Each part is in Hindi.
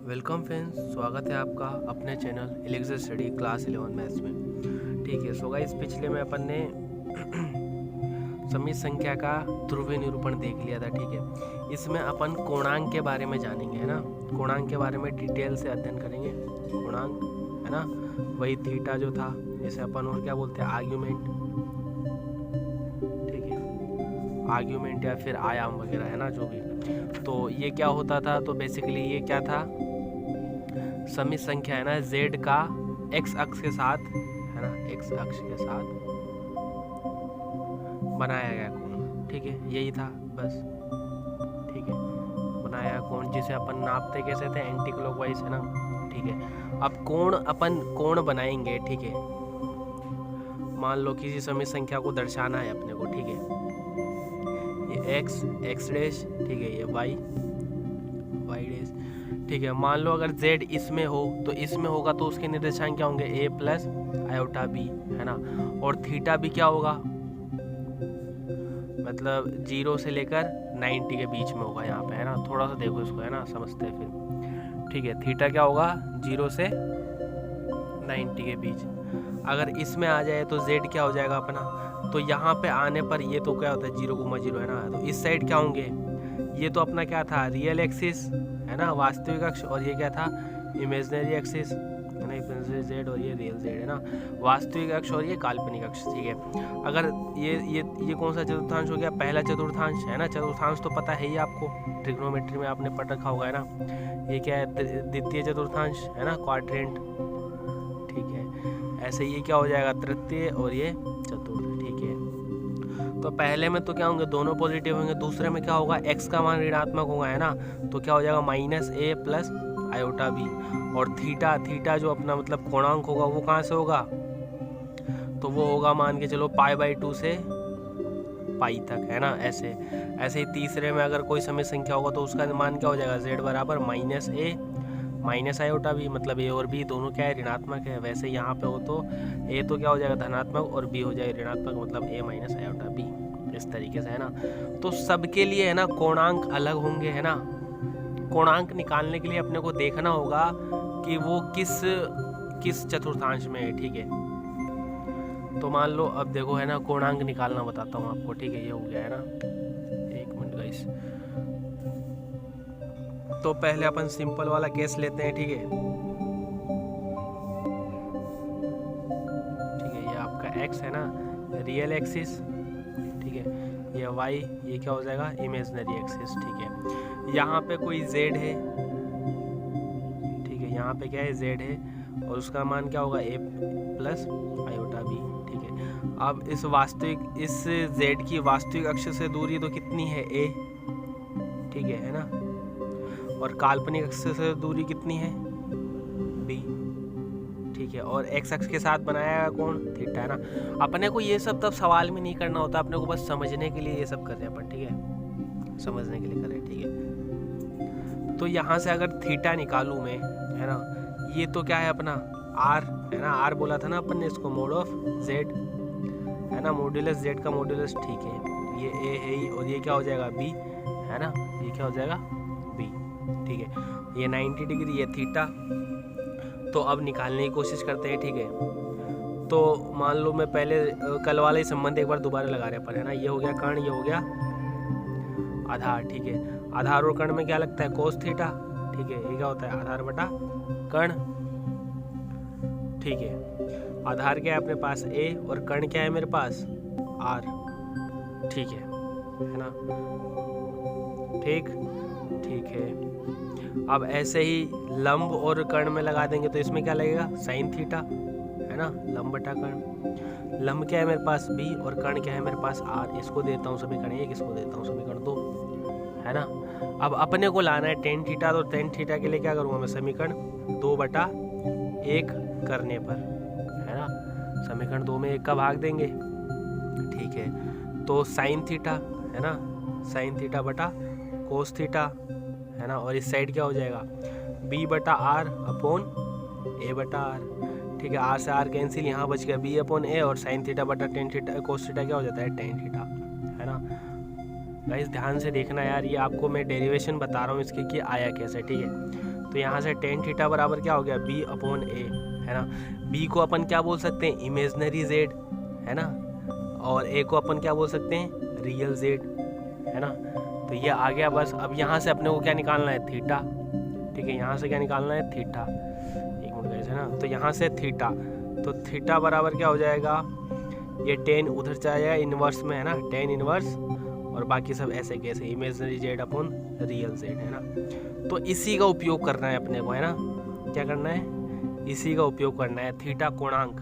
वेलकम फ्रेंड्स, स्वागत है आपका अपने channel Alexa study class 11 maths में। ठीक है, सो गाइस पिछले में अपन ने समित संख्या का ध्रुवीय निरूपण देख लिया था। ठीक है, इसमें अपन कोणांक के बारे में जानेंगे, है ना। कोणांक के बारे में डिटेल से अध्ययन करेंगे। कोणांक, है ना, वही थीटा जो था, जैसे अपन और क्या बोलते हैं, आर्ग्यूमेंट। ठीक है, आर्ग्यूमेंट या फिर आयाम वगैरह, है ना, जो भी। तो ये क्या होता था, तो बेसिकली ये क्या था, समित संख्या, है ना, z का x अक्ष के साथ, है ना, x अक्ष के साथ बनाया गया कोण। ठीक है, यही था बस। ठीक है, बनाया कोण जिसे अपन नापते कैसे थे, एंटी क्लॉकवाइज, है ना। ठीक है, अब कोण अपन कोण बनाएंगे। ठीक है, मान लो किसी समित संख्या को दर्शाना है अपने को। ठीक है, ये x डैश, ठीक है, ये y डैश। ठीक है, मान लो अगर z इसमें हो तो इसमें होगा तो उसके निर्देशांक क्या होंगे, a प्लस आयोटा b, है ना। और थीटा भी क्या होगा, मतलब 0 से लेकर 90 के बीच में होगा यहाँ पे, है ना। थोड़ा सा देखो इसको, है ना, समझते हैं फिर। ठीक है, थीटा क्या होगा, 0 से 90 के बीच। अगर इसमें आ जाए तो z क्या हो जाएगा अपना, तो यहाँ पे आने पर ये तो क्या होता है 0,0, है ना। तो इस साइड क्या होंगे, ये तो अपना क्या था, रियल एक्सिस, है ना, वास्तविक अक्ष, और ये क्या था, इमेजिनरी एक्सिस, है ना, इमेजिनरी जेड, और ये रियल जेड, है ना, वास्तविक अक्ष और ये काल्पनिक अक्ष। ठीक है, अगर ये कौन सा चतुर्थांश हो गया, पहला चतुर्थांश, है ना। चतुर्थांश तो पता है ही आपको, ट्रिग्नोमेट्री में आपने पढ़ रखा होगा, है ना। ये क्या है, द्वितीय चतुर्थांश, है ना, क्वाड्रेंट। ठीक है, ऐसे ये क्या हो जाएगा, तृतीय, और ये चतुर्थ। ठीक है, तो पहले में तो क्या होंगे, दोनों पॉजिटिव होंगे। दूसरे में क्या होगा, x का मान ऋणात्मक होगा, है ना, तो क्या हो जाएगा, -a प्लस आयोटा b। और थीटा जो अपना मतलब कोणांक होगा वो कहाँ से होगा, तो वो होगा मान के चलो π/2 से पाई तक, है ना। ऐसे ही तीसरे में अगर कोई समित संख्या होगा तो उसका मान क्या हो जाएगा, z बराबर -a माइनस आयोटा b, मतलब a और b दोनों क्या है, ऋणात्मक है। वैसे यहाँ पे हो तो a तो क्या हो जाएगा, धनात्मक, और b हो जाएगा ऋणात्मक, मतलब a माइनस आयोटा b, इस तरीके से, है ना। तो सबके लिए, है ना, कोणांक अलग होंगे, है ना। कोणांक निकालने के लिए अपने को देखना होगा कि वो किस चतुर्थांश में है। ठीक है, तो मान लो अब देखो, है ना, कोणांक निकालना बताता हूँ आपको। ठीक है, ये हो गया, है ना, एक मिनट गाइस। तो पहले अपन सिंपल वाला केस लेते हैं। ठीक है, ये आपका x है ना, रियल एक्सिस। ठीक है, ये y, ये क्या हो जाएगा, इमेजिनरी एक्सिस। ठीक है, यहाँ पे कोई z है। ठीक है, यहाँ पे क्या है, z है, और उसका मान क्या होगा, a प्लस आयोटा b। ठीक है, अब इस z की वास्तविक अक्ष से दूरी तो कितनी है, a। ठीक है ना, और काल्पनिक अक्ष से दूरी कितनी है, b। ठीक है, और x अक्ष के साथ बनाया कौन, थीटा, है ना। अपने को ये सब तब सवाल में नहीं करना होता, अपने को बस समझने के लिए ये सब कर रहे हैं अपन। ठीक है, समझने के लिए कर रहे हैं। ठीक है, तो यहाँ से अगर थीटा निकालूं मैं, है ना, ये तो क्या है अपना r, है ना। r बोला था ना अपन ने इसको, मोड ऑफ z, है ना, मॉड्यूलस z का मॉड्यूलस। ठीक है, ये a है ही, और ये क्या हो जाएगा, b, है ना, ये क्या हो जाएगा, b। ठीक है, ये 90 डिग्री, ये थीटा। तो अब निकालने की कोशिश करते हैं। ठीक है, तो मान लो मैं पहले कल वाला ही संबंध एक बार दोबारा लगा रहे पर, है ना। ये हो गया कर्ण, ये हो गया आधार। ठीक है, आधार और कर्ण में क्या लगता है, कोस थीटा। ठीक है, ये क्या होता है, आधार बटा कर्ण। ठीक है, आधार क्या है अपने पास, a, और कर्ण क्या है मेरे पास, r। ठीक है ना, ठीक है। अब ऐसे ही लंब और कर्ण में लगा देंगे तो इसमें क्या लगेगा, साइन थीटा, है ना, लंब बटा कर्ण। लंब क्या है मेरे पास, b, और कर्ण क्या है मेरे पास, r। इसको देता हूँ समीकरण 1, इसको देता हूँ समीकरण 2, है ना। अब अपने को लाना है टेन थीटा, तो टेन थीटा के लिए क्या करूँगा मैं, समीकरण 2/1 करने पर, है ना, समीकरण 2 में 1 का भाग देंगे। ठीक है, तो साइन थीटा, है ना, साइन थीटा बटा कोस थीटा, है ना, और इस साइड क्या हो जाएगा, b/r अपॉन a/r। ठीक है, r से r कैंसिल, यहाँ बच गया b/a, और साइन थीटा बटा टेन थीटा, कोस थीटा क्या हो जाता है, टेन थीटा, है ना। गाइस ध्यान से देखना यार, ये आपको मैं डेरिवेशन बता रहा हूँ इसके कि आया कैसे। ठीक है, तो यहाँ से टेन थीटा बराबर क्या हो गया, बी अपॉन ए, है ना। बी को अपन क्या बोल सकते हैं, इमेजनरी जेड, है ना, और ए को अपन क्या बोल सकते हैं, रियल जेड, है ना। तो ये आ गया बस। अब यहाँ से अपने को क्या निकालना है, थीटा, ठीक है। यहाँ से क्या निकालना है, थीटा, एक मिनट कैसे ना, तो यहाँ से थीटा, तो थीटा बराबर क्या हो जाएगा, ये टेन उधर चला जाएगा इन्वर्स में, है ना, टेन इन्वर्स, और बाकी सब ऐसे कैसे imaginary Z upon real Z, है ना। तो इसी का उपयोग करना है अपने को, है ना, क्या करना है, इसी का उपयोग करना है, थीटा कोणांक,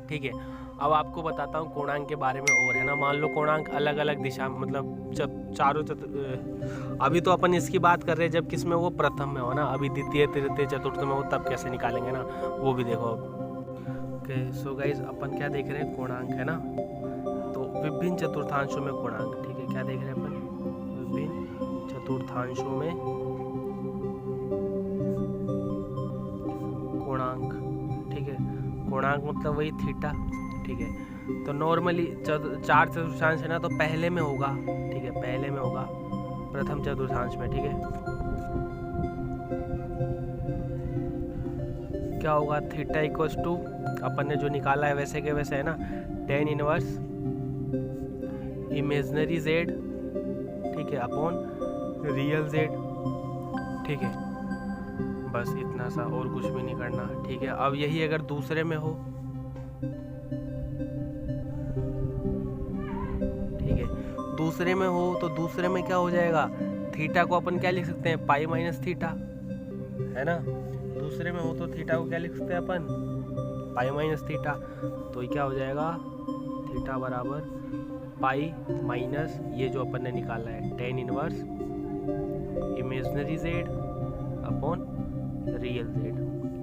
ठीक है। अब आपको बताता हूँ कोणांक के बारे में और, है ना। मान लो कोणांक अलग अलग दिशा, मतलब जब चारों अभी तो अपन इसकी बात कर रहे हैं जब किस में, वो प्रथम में हो ना, अभी द्वितीय तृतीय चतुर्थ में हो तब कैसे निकालेंगे ना, वो भी देखो अब। ओके सो गाइज अपन क्या देख रहे हैं, कोणांक, है ना। तो विभिन्न चतुर्थांशों में कोणांक, ठीक है, क्या देख रहे हैं अपन, विभिन्न चतुर्थांशों में कोणांक, ठीक है। कोणांक मतलब वही थीटा, ठीक है। तो नॉर्मली चार चतुर्थांश है ना, तो पहले में होगा, ठीक है, पहले में होगा, प्रथम चतुर्थांश में, ठीक है। क्या होगा, थीटा इक्वल्स टू, अपन ने जो निकाला है वैसे के वैसे, है ना, टेन इनवर्स इमेजनरी जेड, ठीक है, अपॉन रियल जेड, ठीक है। बस इतना सा, और कुछ भी नहीं करना, ठीक है। अब यही अगर दूसरे में हो, ठीक है, दूसरे में हो तो दूसरे में क्या हो जाएगा, थीटा को अपन क्या लिख सकते हैं, पाई माइनस थीटा, है ना। दूसरे में हो तो थीटा को क्या लिख सकते हैं अपन, पाई माइनस थीटा। तो ये क्या हो जाएगा, थीटा बराबर पाई माइनस ये जो अपन ने निकाला है tan inverse imaginary Z upon real Z,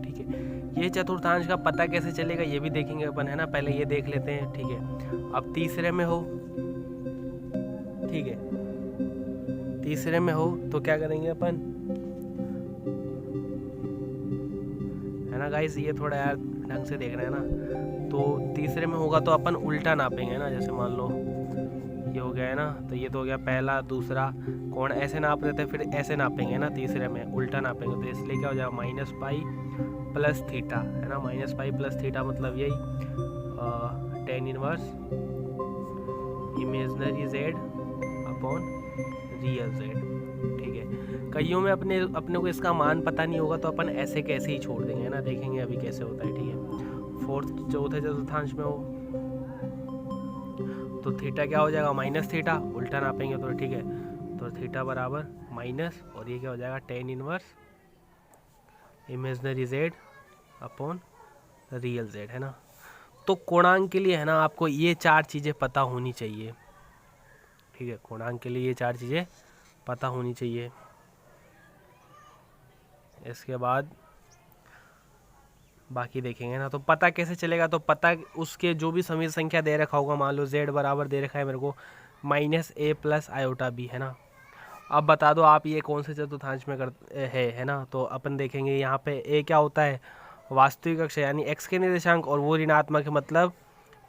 ठीक है। ये चतुर्थांश का पता कैसे चलेगा ये भी देखेंगे अपन, है ना। पहले ये देख लेते हैं, ठीक है। अब तीसरे में हो, ठीक है, तीसरे में हो तो क्या करेंगे अपन, है ना गाइस, ये थोड़ा यार ढंग से देख रहे हैं ना। तो तीसरे में होगा तो अपन उल्टा नापेंगे ना, जैसे मान लो ये हो गया है ना, तो ये तो हो गया पहला दूसरा कोण, ऐसे नाप रहे थे, फिर ऐसे नापेंगे ना, तीसरे में उल्टा नापेंगे, तो इसलिए क्या हो जाएगा, माइनस पाई प्लस थीटा, है ना। माइनस पाई प्लस थीटा मतलब यही tan inverse imaginary Z upon real Z, ठीक है। कईयों में अपने को इसका मान पता नहीं होगा तो अपन ऐसे कैसे ही छोड़ देंगे, है ना, देखेंगे अभी कैसे होता है, ठीक है। फोर्थ चौथे चतुर्थांश में हो तो थीटा क्या हो जाएगा, माइनस थीटा, उल्टा नापेंगे तो, ठीक है। तो थीटा बराबर माइनस, और ये क्या हो जाएगा, tan inverse imaginary Z upon real Z, है ना। तो कोणांक के लिए, है ना, आपको ये चार चीज़ें पता होनी चाहिए, ठीक है। कोणांक के लिए ये चार चीज़ें पता होनी चाहिए। इसके बाद बाकी देखेंगे ना। तो पता कैसे चलेगा, तो पता उसके जो भी समीर संख्या दे रखा होगा, मान लो z बराबर दे रखा है मेरे को माइनस ए प्लस आयोटा बी, है ना। अब बता दो आप ये कौन से चतुर्थांश में है ना। तो अपन देखेंगे यहाँ पे ए क्या होता है, वास्तविक अक्ष यानी x के निर्देशांक, और वो ऋणात्मक है, मतलब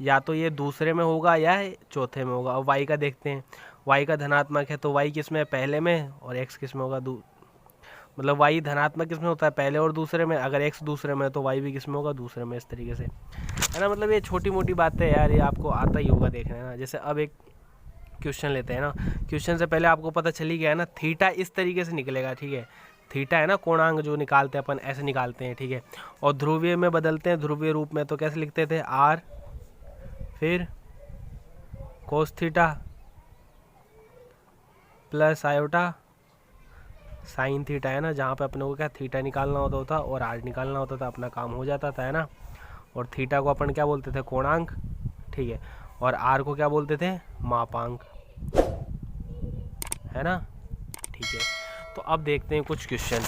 या तो ये दूसरे में होगा या चौथे में होगा। अब y का देखते हैं, y का धनात्मक है तो y किस में है, पहले में, और x किस में होगा, मतलब y धनात्मक किस में होता है, पहले और दूसरे में। अगर x दूसरे में है तो y भी किस में होगा, दूसरे में। इस तरीके से, है ना। मतलब ये छोटी मोटी बातें यार, ये आपको आता ही होगा देखना, है ना। जैसे अब एक क्वेश्चन लेते हैं ना, क्वेश्चन से पहले आपको पता चली गया है ना, थीटा इस तरीके से निकलेगा, ठीक है। थीटा है ना कोणांक जो निकालते हैं अपन, ऐसे निकालते हैं, ठीक है। और ध्रुवीय में बदलते हैं, ध्रुवीय रूप में तो कैसे लिखते थे, r फिर कोस theta plus iota sine theta, है ना। जहाँ पे अपने को क्या थीटा निकालना होता था और आर निकालना होता था, अपना काम हो जाता था, है ना। और थीटा को अपन क्या बोलते थे, कोणांक, ठीक है। और आर को क्या बोलते थे, मापांक, है ना, ठीक है। तो अब देखते हैं कुछ क्वेश्चन,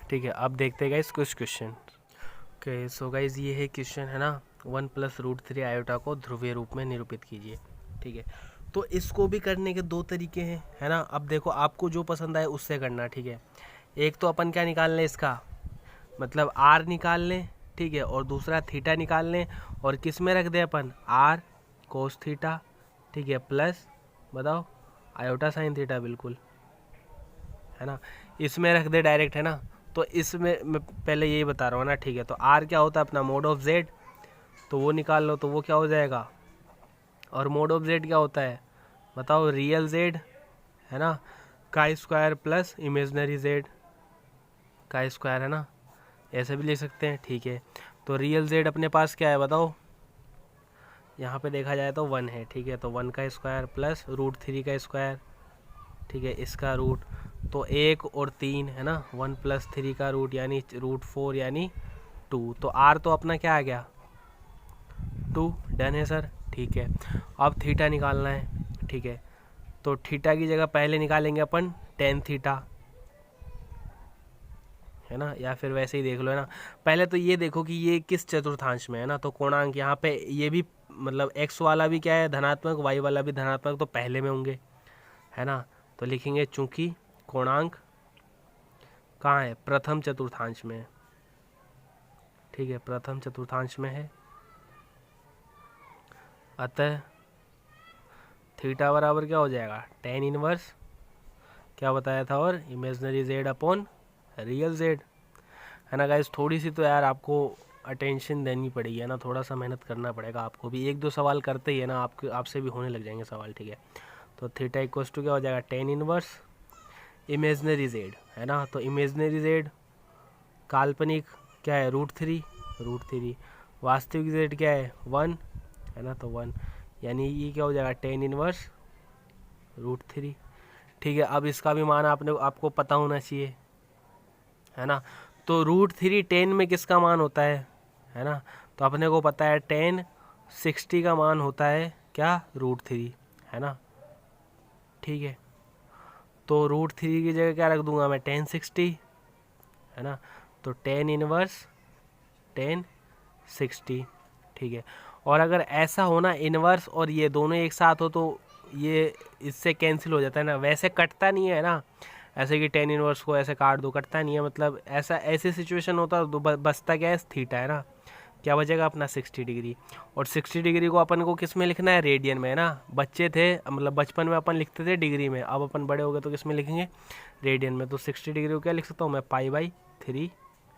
ठीक है। अब देखते हैं गाइस कुछ क्वेश्चन। ओके सो गाइस ये है क्वेश्चन, है ना, 1 + √3 आयोटा को ध्रुवीय रूप में निरूपित कीजिए, ठीक है। तो इसको भी करने के दो तरीके हैं, है ना। अब देखो आपको जो पसंद आए उससे करना, ठीक है। एक तो अपन क्या निकाल लें, इसका मतलब आर निकाल लें, ठीक है। और दूसरा थीटा निकाल लें, और किस में रख दें अपन, आर कोस थीटा, ठीक है, प्लस बताओ आयोटा साइन थीटा, बिल्कुल, है ना, इसमें रख दे डायरेक्ट, है ना। तो इसमें मैं पहले यही बता रहा हूँ ना, ठीक है। तो आर क्या होता है अपना मोड ऑफ जेड, तो वो निकाल लो, तो वो क्या हो जाएगा। और मोड ऑफ जेड क्या होता है बताओ, रियल जेड है ना, का स्क्वायर प्लस इमेजनरी जेड का स्क्वायर है ना, ऐसे भी ले सकते हैं, ठीक है। तो रियल जेड अपने पास क्या है बताओ, यहाँ पे देखा जाए तो 1 है, ठीक है। तो 1 का स्क्वायर प्लस √3 का स्क्वायर, ठीक है, इसका रूट, तो 1 और 3 है ना, 1 + 3 का रूट यानी √4 यानी 2। तो आर तो अपना क्या आ गया 2, डन है सर, ठीक है। अब थीटा निकालना है, ठीक है। तो थीटा की जगह पहले निकालेंगे अपन tan थीटा, है ना, या फिर वैसे ही देख लो, है ना। पहले तो ये देखो कि ये किस चतुर्थांश में है ना, तो कोणांक यहाँ पे ये भी मतलब x वाला भी क्या है धनात्मक, y वाला भी धनात्मक, तो पहले में होंगे, है ना। तो लिखेंगे चूंकि कोणांक कहाँ है, प्रथम चतुर्थांश में है, ठीक है, प्रथम चतुर्थांश में है, अतः थीटा बराबर क्या हो जाएगा tan इनवर्स क्या बताया था, और imaginary Z upon real Z, है ना गाइस। थोड़ी सी तो यार आपको अटेंशन देनी पड़ेगी, है ना, थोड़ा सा मेहनत करना पड़ेगा आपको भी, 1-2 सवाल करते ही है ना, आपसे भी होने लग जाएंगे सवाल, ठीक है। तो थीटा इक्वल्स टू क्या हो जाएगा tan इनवर्स इमेजनरी जेड, है ना। तो इमेजनरी जेड काल्पनिक क्या है √3, वास्तविक जेड क्या है 1, है ना, तो 1 यानी ये क्या हो जाएगा tan इनवर्स √3, ठीक है। अब इसका भी मान आपको पता होना चाहिए, है ना। तो √3 tan में किसका मान होता है ना, तो अपने को पता है tan 60 का मान होता है क्या √3, है ना, ठीक है। तो √3 की जगह क्या रख दूंगा मैं tan 60, है ना, तो tan इनवर्स tan 60, ठीक है। और अगर ऐसा हो ना इनवर्स और ये दोनों एक साथ हो तो ये इससे कैंसिल हो जाता है ना, वैसे कटता नहीं है ना, ऐसे कि tan इनवर्स को ऐसे काट दो, कटता नहीं है, मतलब ऐसे सिचुएशन होता तो बचता क्या है थीटा, है ना, क्या बचेगा अपना 60 डिग्री। और 60 डिग्री को अपन को किस में लिखना है रेडियन में, है ना। बच्चे थे मतलब बचपन में अपन लिखते थे डिग्री में, अब अपन बड़े हो गए तो किस में लिखेंगे रेडियन में। तो 60 डिग्री को क्या लिख सकता हूँ मैं π/3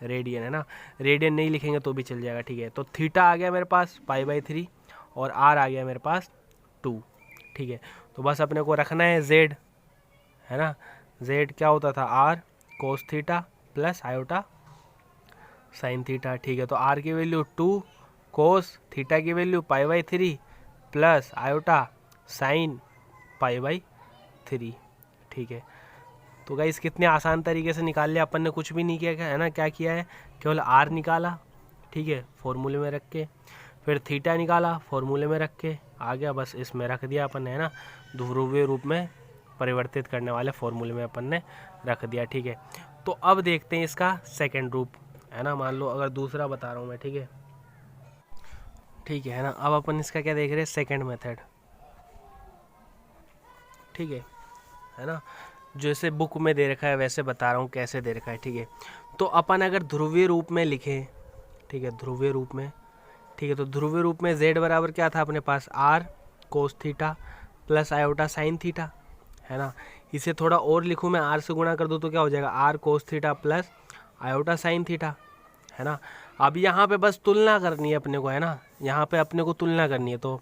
रेडियन, है ना। रेडियन नहीं लिखेंगे तो भी चल जाएगा, ठीक है। तो थीटा आ गया मेरे पास π/3 और आर आ गया मेरे पास 2, ठीक है। तो बस अपने को रखना है जेड, है ना, जेड क्या होता था R cos theta plus iota sine theta, ठीक है। तो आर की वैल्यू 2 कोस, थीटा की वैल्यू π/3 प्लस आयोटा साइन π/3, ठीक है। तो गाइस कितने आसान तरीके से निकाल लिया अपन ने, कुछ भी नहीं किया, है ना। क्या किया है, केवल आर निकाला, ठीक है, फॉर्मूले में रख के, फिर थीटा निकाला फॉर्मूले में रख के, आ गया, बस इसमें रख दिया अपन ने, है ना, ध्रुवीय रूप में परिवर्तित करने वाले फॉर्मूले में अपन ने रख दिया, ठीक है। तो अब देखते हैं इसका सेकंड रूप, है ना। मान लो अगर दूसरा बता रहा हूँ मैं, ठीक है, ठीक है ना। अब अपन इसका क्या देख रहे हैं सेकंड मेथड, ठीक है ना। जैसे बुक में दे रखा है वैसे बता रहा हूँ कैसे दे रखा है, ठीक है। तो अपन अगर ध्रुवीय रूप में लिखें, ठीक है, ध्रुवीय रूप में, ठीक है, तो ध्रुवीय रूप में z बराबर क्या था अपने पास R cos theta plus iota sine theta, है ना। इसे थोड़ा और लिखूँ मैं, आर से गुणा कर दूँ तो क्या हो जाएगा R cos theta plus iota sine theta, है ना। अब यहाँ पे बस तुलना करनी है अपने को, है ना, यहाँ पे अपने को तुलना करनी है। तो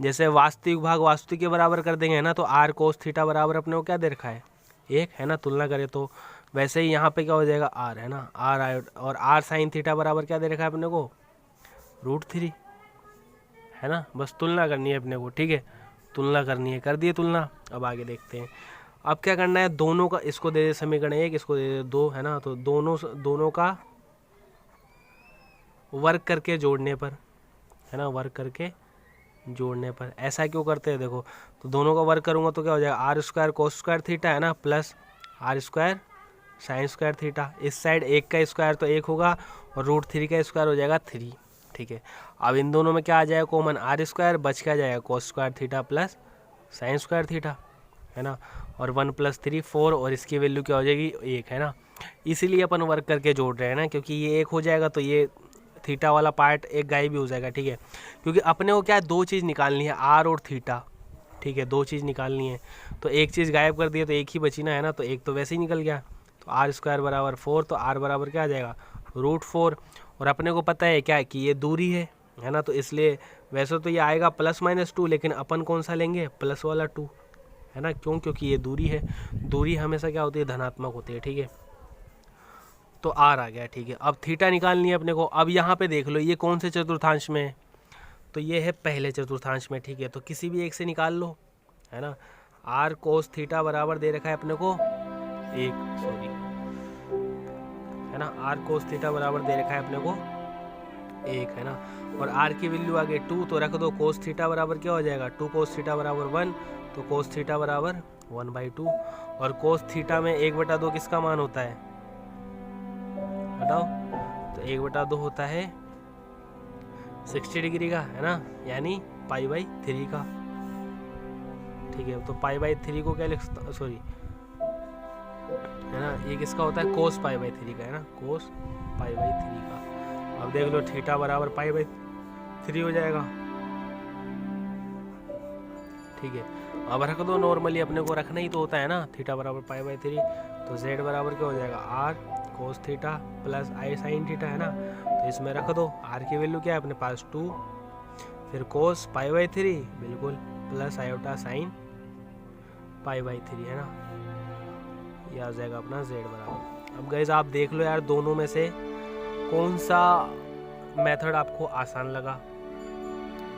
जैसे वास्तविक भाग वास्तविक के बराबर कर देंगे, है ना, तो आर कोस थीटा बराबर अपने को क्या दे रखा है 1, है ना, तुलना करें तो वैसे ही यहाँ पे क्या हो जाएगा आर, है ना, आर आयोटा, और आर साइन थीटा बराबर क्या दे रखा है अपने को √3, है ना। बस तुलना करनी है अपने को, ठीक है, तुलना करनी है, कर दिए तुलना। अब आगे देखते हैं, अब क्या करना है, दोनों का, इसको दे दे समीकरण 1, इसको दे दे 2, है ना। तो दोनों का वर्क करके जोड़ने पर, है ना, वर्क करके जोड़ने पर, ऐसा क्यों करते हैं देखो, तो दोनों का वर्क करूँगा तो क्या हो जाएगा R square cos square theta, है ना, plus R square sine square theta. इस साइड 1 का स्क्वायर तो 1 होगा और √3 का स्क्वायर हो जाएगा 3, ठीक है। अब इन दोनों में क्या आ जाएगा कॉमन आर स्क्वायर, बच क्या जाएगा कोस square theta plus sign square theta, है ना, और 1 + 3 4, और इसकी वैल्यू क्या हो जाएगी 1, है ना। इसीलिए अपन वर्क करके जोड़ रहे हैं ना, क्योंकि ये 1 हो जाएगा तो ये थीटा वाला पार्ट एक गायब भी हो जाएगा, ठीक है। क्योंकि अपने को क्या है 2 चीज़ निकालनी है आर और थीटा, ठीक है, 2 चीज़ निकालनी है, तो एक चीज़ गायब कर दिया तो एक ही बची ना, है ना, तो एक तो वैसे ही निकल गया, तो आर स्क्वायर बराबर 4, तो आर बराबर क्या आ जाएगा √4। और अपने को पता है क्या कि ये दूरी है ना, तो इसलिए वैसे तो ये आएगा +-2, लेकिन अपन कौन सा लेंगे प्लस वाला 2, है ना, क्यों, क्योंकि ये दूरी है, दूरी हमेशा क्या होती है धनात्मक होती है, ठीक है। तो आर आ गया, ठीक है। अब थीटा निकालनी है अपने को। अब यहाँ पे देख लो ये कौन से चतुर्थांश में है, तो ये है पहले चतुर्थांश में, ठीक है। तो किसी भी एक से निकाल लो, है ना। आर कोस थीटा बराबर दे रखा है अपने को 1, सॉरी, है ना, आर कोस थीटा बराबर दे रखा है अपने को 1, है ना। और आर की वैल्यू आ गई 2, तो रख दो कोस थीटा बराबर क्या हो जाएगा 2 कोस थीटा बराबर 1, तो कोस थीटा बराबर 1/2। और कोस थीटा में 1/2 किसका मान होता है बताओ, तो 1/2 होता है 60 डिग्री का, है ना, यानी π/3 का, ठीक है। तो π/3 को क्या लिख, सॉरी, है ना, ये किसका होता है कोस π/3 का, है ना, कोस π/3 का। अब देख लो थीटा बराबर π/3 हो जाएगा, ठीक है। अब रख दो, नॉर्मली अपने को रखना ही तो होता है ना, थीटा बराबर π/3, तो z बराबर क्या हो जाएगा r cos theta plus i sign theta, है ना। तो इसमें रख दो, r की वैल्यू क्या है अपने पास 2, फिर कोस π/3 बिल्कुल प्लस आयोटा साइन π/3, है ना, ये आ जाएगा अपना z बराबर। अब गाइस आप देख लो यार दोनों में से कौन सा मेथड आपको आसान लगा,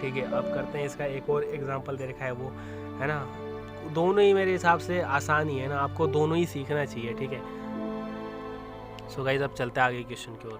ठीक है। अब करते हैं इसका एक और एग्जांपल दे रखा है वो, है ना, दोनों ही मेरे हिसाब से आसान ही है ना, आपको दोनों ही सीखना चाहिए, ठीक है। सो गाइस अब चलते हैं आगे क्वेश्चन की ओर।